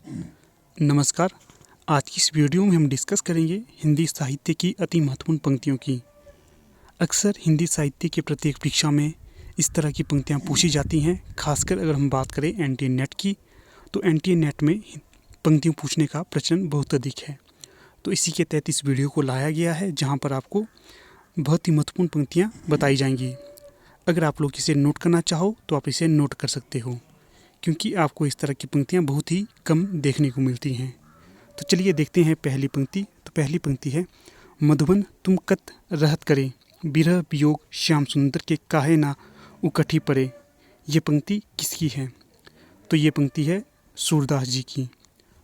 नमस्कार। आज की इस वीडियो में हम डिस्कस करेंगे हिंदी साहित्य की अति महत्वपूर्ण पंक्तियों की। अक्सर हिंदी साहित्य के प्रत्येक परीक्षा में इस तरह की पंक्तियां पूछी जाती हैं। खासकर अगर हम बात करें एनटीए नेट की, तो एनटीए नेट में पंक्तियों पूछने का प्रचलन बहुत अधिक है। तो इसी के तहत इस वीडियो को लाया गया है, जहाँ पर आपको बहुत ही महत्वपूर्ण पंक्तियाँ बताई जाएंगी। अगर आप लोग इसे नोट करना चाहो तो आप इसे नोट कर सकते हो, क्योंकि आपको इस तरह की पंक्तियाँ बहुत ही कम देखने को मिलती हैं। तो चलिए देखते हैं पहली पंक्ति। तो पहली पंक्ति है, मधुबन तुम कत रहत करे, बिरह वियोग श्याम सुंदर के काहे ना उकठी परे। ये पंक्ति किसकी है? तो ये पंक्ति है सूरदास जी की।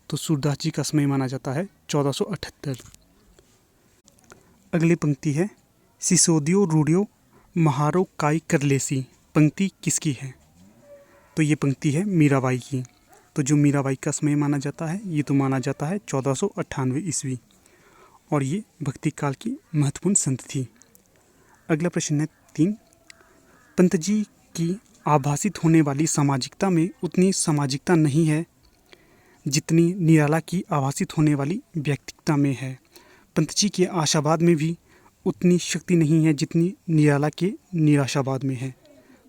तो सूरदास जी का समय माना जाता है 1478। अगली पंक्ति है, सिसोदियो रूढ़ियो महारो काई कर लेसी। पंक्ति किसकी है? तो ये पंक्ति है मीराबाई की। तो जो मीराबाई का समय माना जाता है, ये तो माना जाता है 1498 ईस्वी, और ये भक्ति काल की महत्वपूर्ण संत थी। अगला प्रश्न है 3, पंत जी की आभासित होने वाली सामाजिकता में उतनी सामाजिकता नहीं है जितनी निराला की आभासित होने वाली व्यक्तिकता में है। पंत जी के आशावाद में भी उतनी शक्ति नहीं है जितनी निराला के निराशावाद में है।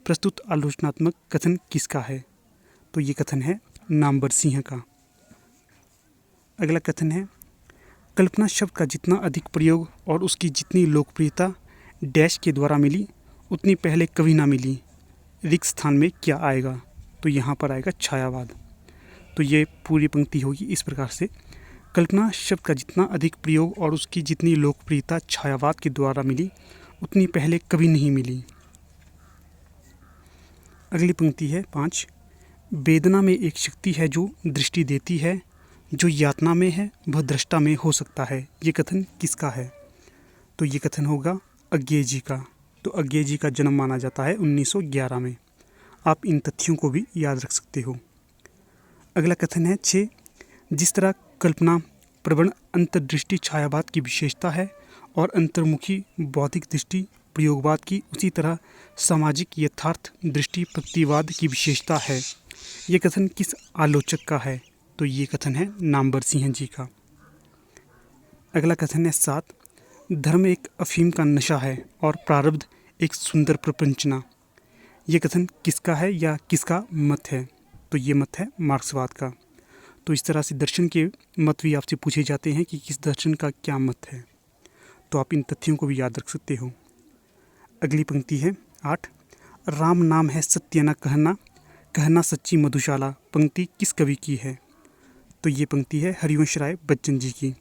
प्रस्तुत आलोचनात्मक कथन किसका है? तो ये कथन है नामवर सिंह का। अगला कथन है, कल्पना शब्द का जितना अधिक प्रयोग और उसकी जितनी लोकप्रियता डैश के द्वारा मिली, उतनी पहले कभी ना मिली। रिक्त स्थान में क्या आएगा? तो यहाँ पर आएगा छायावाद। तो ये पूरी पंक्ति होगी इस प्रकार से, कल्पना शब्द का जितना अधिक प्रयोग और उसकी जितनी लोकप्रियता छायावाद के द्वारा मिली, उतनी पहले कभी नहीं मिली। अगली पंक्ति है 5, वेदना में एक शक्ति है जो दृष्टि देती है, जो यातना में है वह दृष्टा में हो सकता है। ये कथन किसका है? तो ये कथन होगा अज्ञेय जी का। तो अज्ञेय जी का जन्म माना जाता है 1911 में। आप इन तथ्यों को भी याद रख सकते हो। अगला कथन है 6, जिस तरह कल्पना प्रवण अंतर्दृष्टि छायावाद की विशेषता है और अंतर्मुखी बौद्धिक दृष्टि प्रयोगवाद की, उसी तरह सामाजिक यथार्थ दृष्टि प्रगतिवाद की विशेषता है। ये कथन किस आलोचक का है? तो ये कथन है नामवर सिंह जी का। अगला कथन है 7, धर्म एक अफीम का नशा है और प्रारब्ध एक सुंदर प्रपंचना। ये कथन किसका है या किसका मत है? तो ये मत है मार्क्सवाद का। तो इस तरह से दर्शन के मत भी आपसे पूछे जाते हैं कि किस दर्शन का क्या मत है। तो आप इन तथ्यों को भी याद रख सकते हो। अगली पंक्ति है 8, राम नाम है सत्य न कहना, कहना सच्ची मधुशाला। पंक्ति किस कवि की है? तो ये पंक्ति है हरिवंश राय बच्चन जी की।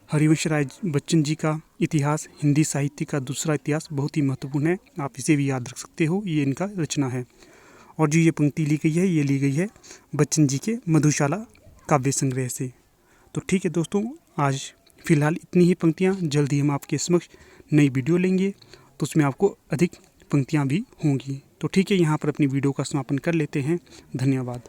हरिवंश राय बच्चन जी का इतिहास हिंदी साहित्य का दूसरा इतिहास बहुत ही महत्वपूर्ण है। आप इसे भी याद रख सकते हो, ये इनका रचना है। और जो ये पंक्ति ली गई है, ये ली गई है बच्चन जी के मधुशाला काव्य संग्रह से। तो ठीक है दोस्तों, आज फिलहाल इतनी ही पंक्तियाँ। जल्दी हम आपके समक्ष नई वीडियो लेंगे, तो उसमें आपको अधिक पंक्तियाँ भी होंगी। तो ठीक है, यहाँ पर अपनी वीडियो का समापन कर लेते हैं। धन्यवाद।